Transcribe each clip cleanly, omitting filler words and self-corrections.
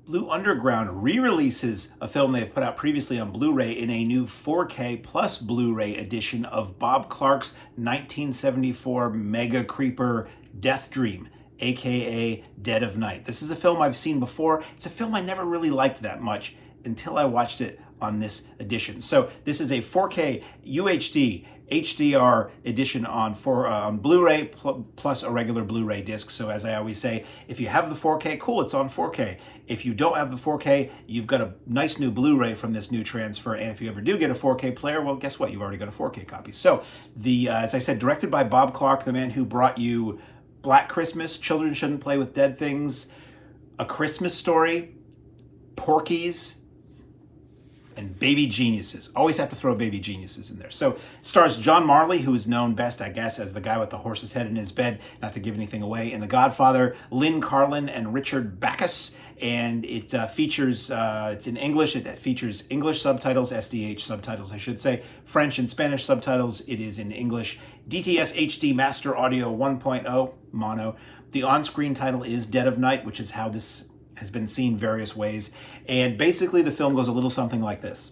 Blue Underground re-releases a film they've put out previously on Blu-ray in a new 4K plus Blu-ray edition of Bob Clark's 1974 mega creeper Deathdream, aka Dead of Night. This is a film I've seen before. It's a film I never really liked that much until I watched it on this edition. So this is a 4K UHD HDR edition on Blu-ray plus a regular Blu-ray disc. So as I always say, if you have the 4K, cool, it's on 4K. If you don't have the 4K, you've got a nice new Blu-ray from this new transfer. And if you ever do get a 4K player, well, guess what? You've already got a 4K copy. So as I said, directed by Bob Clark, the man who brought you Black Christmas, Children Shouldn't Play with Dead Things, A Christmas Story, Porky's, and Baby Geniuses. Always have to throw Baby Geniuses in there. So it stars John Marley, who is known best, I guess, as the guy with the horse's head in his bed, not to give anything away, in The Godfather, Lynn, Carlin, and Richard Backus. And it features, it's in English, it features English subtitles, SDH subtitles, I should say, French and Spanish subtitles. It is in English. DTS HD Master Audio 1.0 mono. The on-screen title is Dead of Night, which is how this has been seen various ways. And basically the film goes a little something like this.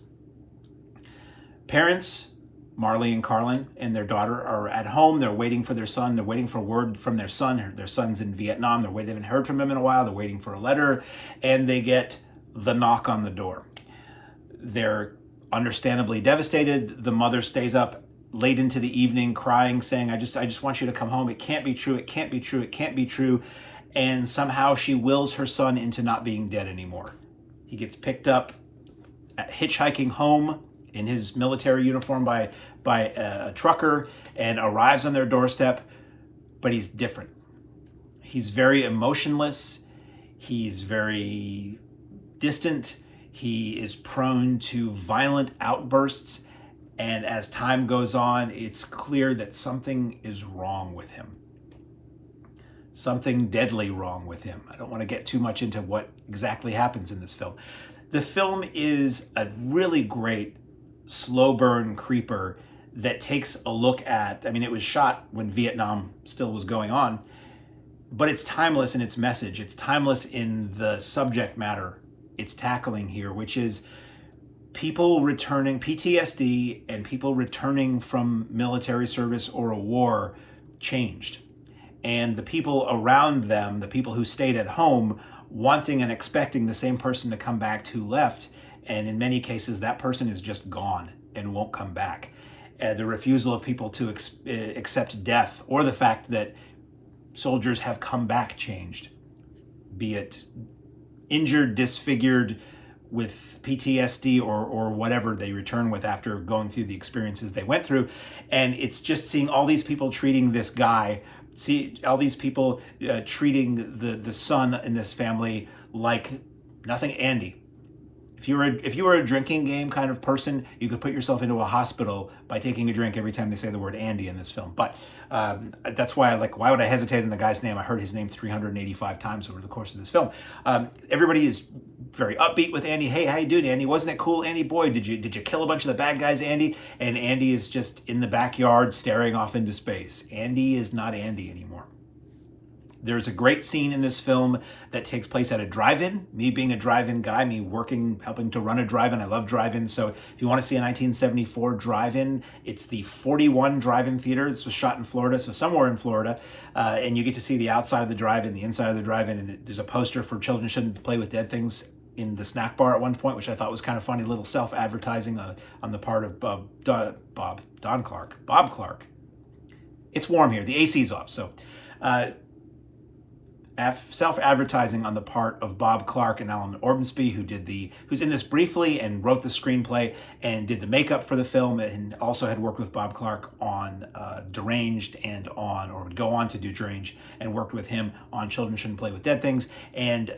Parents, Marley and Carlin, and their daughter are at home. They're waiting for their son. They're waiting for word from their son. Their son's in Vietnam. They haven't heard from him in a while. They're waiting for a letter, and they get the knock on the door. They're understandably devastated. The mother stays up late into the evening crying, saying, I just want you to come home. It can't be true. It can't be true. It can't be true. And somehow she wills her son into not being dead anymore. He gets picked up hitchhiking home in his military uniform by a trucker and arrives on their doorstep, but he's different. He's very emotionless. He's very distant. He is prone to violent outbursts. And as time goes on, it's clear that something is wrong with him. Something deadly wrong with him. I don't want to get too much into what exactly happens in this film. The film is a really great slow burn creeper that takes a look at, I mean, it was shot when Vietnam still was going on, but it's timeless in its message. It's timeless in the subject matter it's tackling here, which is people returning, PTSD, and people returning from military service or a war changed. And the people around them, the people who stayed at home, wanting and expecting the same person to come back who left. And in many cases, that person is just gone and won't come back. The refusal of people to accept death, or the fact that soldiers have come back changed, be it injured, disfigured, with PTSD or whatever they return with after going through the experiences they went through. And it's just seeing all these people treating this guy, see all these people treating the son in this family like nothing. Andy, if you were a drinking game kind of person, you could put yourself into a hospital by taking a drink every time they say the word Andy in this film. But that's why why would I hesitate in the guy's name? I heard his name 385 times over the course of this film. Everybody is very upbeat with Andy. Hey, how you doing, Andy? Wasn't it cool, Andy? Boy, did you kill a bunch of the bad guys, Andy? And Andy is just in the backyard staring off into space. Andy is not Andy anymore. There's a great scene in this film that takes place at a drive-in. Me being a drive-in guy, me helping to run a drive-in. I love drive-ins. So if you want to see a 1974 drive-in, it's the 41 Drive-In Theater. This was shot in Florida, so somewhere in Florida. And you get to see the outside of the drive-in, the inside of the drive-in. And there's a poster for Children Shouldn't Play with Dead Things in the snack bar at one point, which I thought was kind of funny. Little self-advertising on the part of Bob Clark. It's warm here. The AC's off, so... self-advertising on the part of Bob Clark and Alan Orbensby, who's in this briefly and wrote the screenplay and did the makeup for the film, and also had worked with Bob Clark on Deranged or would go on to do Deranged, and worked with him on Children Shouldn't Play with Dead Things. And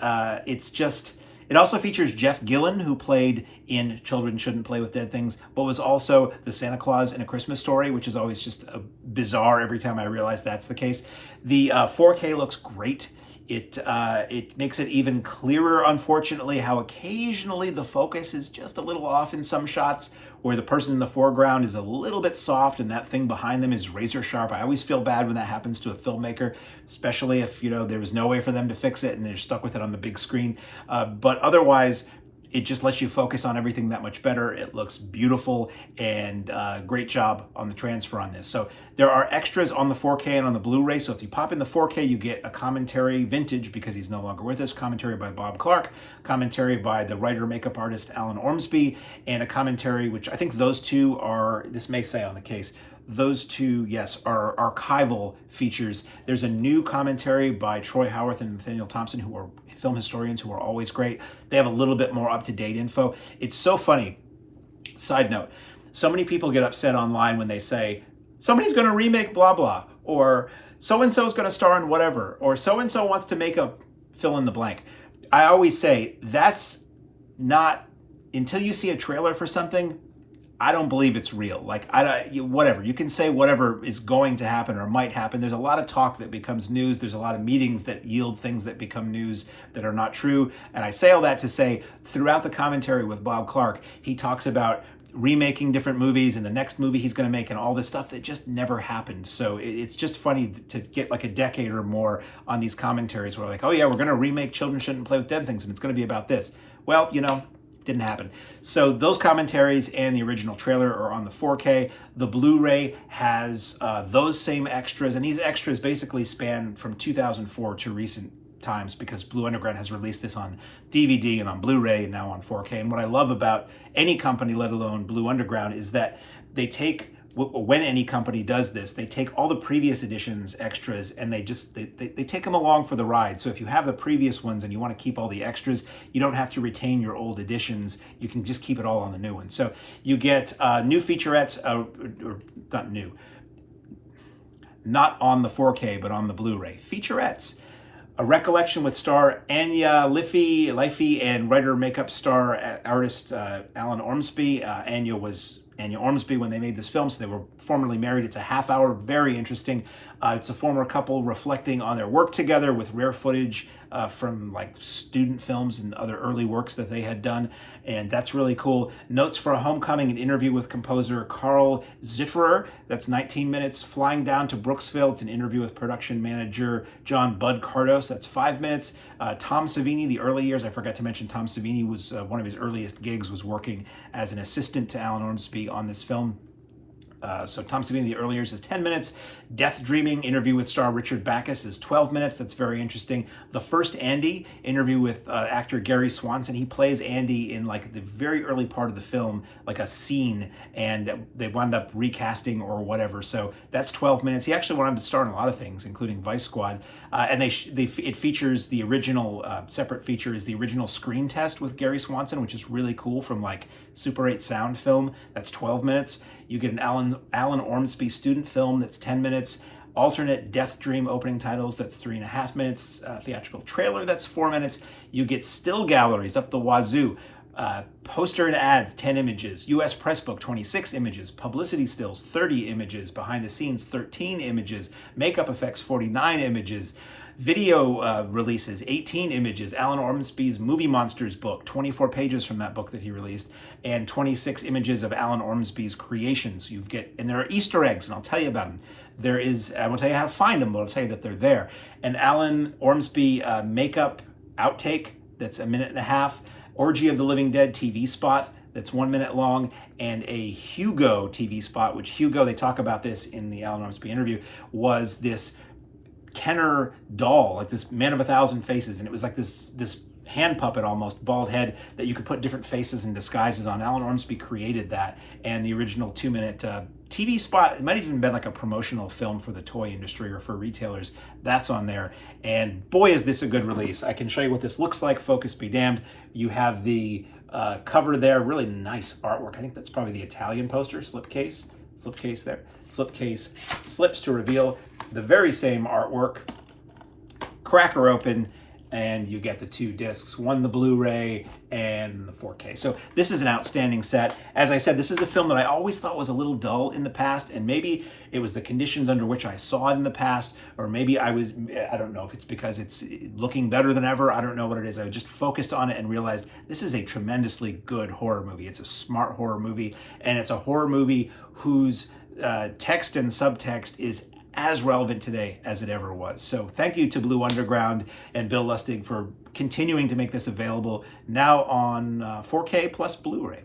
it also features Jeff Gillen, who played in Children Shouldn't Play with Dead Things, but was also the Santa Claus in A Christmas Story, which is always just bizarre every time I realize that's the case. The 4K looks great. It makes it even clearer, unfortunately, how occasionally the focus is just a little off in some shots, where the person in the foreground is a little bit soft and that thing behind them is razor sharp. I always feel bad when that happens to a filmmaker, especially if, there was no way for them to fix it and they're stuck with it on the big screen. But otherwise, it just lets you focus on everything that much better. It looks beautiful, and great job on the transfer on this. So there are extras on the 4K and on the Blu-ray. So if you pop in the 4K, you get a commentary, vintage because he's no longer with us, commentary by Bob Clark, commentary by the writer makeup artist Alan Ormsby, and a commentary, which I think those two are, this may say on the case, those two, yes, are archival features. There's a new commentary by Troy Howarth and Nathaniel Thompson, who are film historians who are always great. They have a little bit more up-to-date info. It's so funny. Side note, so many people get upset online when they say, somebody's going to remake blah, blah, or so-and-so is going to star in whatever, or so-and-so wants to make a fill in the blank. I always say, that's not, until you see a trailer for something, I don't believe it's real. Like, whatever. You can say whatever is going to happen or might happen. There's a lot of talk that becomes news. There's a lot of meetings that yield things that become news that are not true. And I say all that to say, throughout the commentary with Bob Clark, he talks about remaking different movies and the next movie he's going to make and all this stuff that just never happened. So it's just funny to get like a decade or more on these commentaries where like, oh yeah, we're going to remake Children Shouldn't Play with Dead Things and it's going to be about this. Well, didn't happen. So those commentaries and the original trailer are on the 4K. The Blu-ray has those same extras, and these extras basically span from 2004 to recent times because Blue Underground has released this on DVD and on Blu-ray and now on 4K. And what I love about any company, let alone Blue Underground, is that they take, when any company does this, they take all the previous editions extras and they take them along for the ride. So if you have the previous ones and you want to keep all the extras, you don't have to retain your old editions. You can just keep it all on the new one. So you get new featurettes, or not new, not on the 4K, but on the Blu-ray. Featurettes. A Recollection with star Anya Liffey and writer makeup star artist Alan Ormsby. Anya Ormsby when they made this film, so they were formerly married. It's a half hour, very interesting. It's a former couple reflecting on their work together with rare footage from like student films and other early works that they had done, and that's really cool. Notes for a Homecoming, an interview with composer Carl Zitterer, that's 19 minutes. Flying Down to Brooksville, it's an interview with production manager John Bud Cardos, that's 5 minutes. Tom Savini, the early years, I forgot to mention Tom Savini was one of his earliest gigs was working as an assistant to Alan Ormsby on this film. So Tom Savini, the early years, is 10 minutes. Deathdreaming, interview with star Richard Backus, is 12 minutes. That's very interesting. The First Andy, interview with actor Gary Swanson. He plays Andy in like the very early part of the film, like a scene, and they wound up recasting or whatever. So that's 12 minutes. He actually wanted to star in a lot of things, including Vice Squad. And it features the original, separate feature is the original Screen Test with Gary Swanson, which is really cool, from like Super 8 sound film. That's 12 minutes. You get an Alan Ormsby student film that's 10 minutes. Alternate Deathdream opening titles, that's 3.5 minutes. Theatrical trailer, that's 4 minutes. You get still galleries up the wazoo. Poster and ads, 10 images. US Press Book, 26 images. Publicity stills, 30 images. Behind the scenes, 13 images. Makeup effects, 49 images. Video releases, 18 images. Alan Ormsby's Movie Monsters book, 24 pages from that book that he released, and 26 images of Alan Ormsby's creations. And there are Easter eggs, and I'll tell you about them. I won't tell you how to find them, but I'll tell you that they're there. An Alan Ormsby makeup outtake that's 1.5 minutes. Orgy of the Living Dead TV spot that's 1 minute long, and a Hugo TV spot, which Hugo, they talk about this in the Alan Ormsby interview, was this Kenner doll, like this Man of 1,000 Faces, and it was like this hand puppet, almost bald head, that you could put different faces and disguises on. Alan Ormsby created that, and the original 2-minute TV spot, it might have even been like a promotional film for the toy industry or for retailers, that's on there. And boy, is this a good release. I can show you what this looks like, focus be damned. You have the cover there, really nice artwork. I think that's probably the Italian poster, slipcase there. Slipcase slips to reveal the very same artwork. Cracker open, and you get the 2 discs, one the Blu-ray and the 4K. So this is an outstanding set. As I said, this is a film that I always thought was a little dull in the past, and maybe it was the conditions under which I saw it in the past, or maybe I don't know if it's because it's looking better than ever. I don't know what it is. I just focused on it and realized this is a tremendously good horror movie. It's a smart horror movie, and it's a horror movie whose text and subtext is as relevant today as it ever was. So thank you to Blue Underground and Bill Lustig for continuing to make this available now on 4K plus Blu-ray.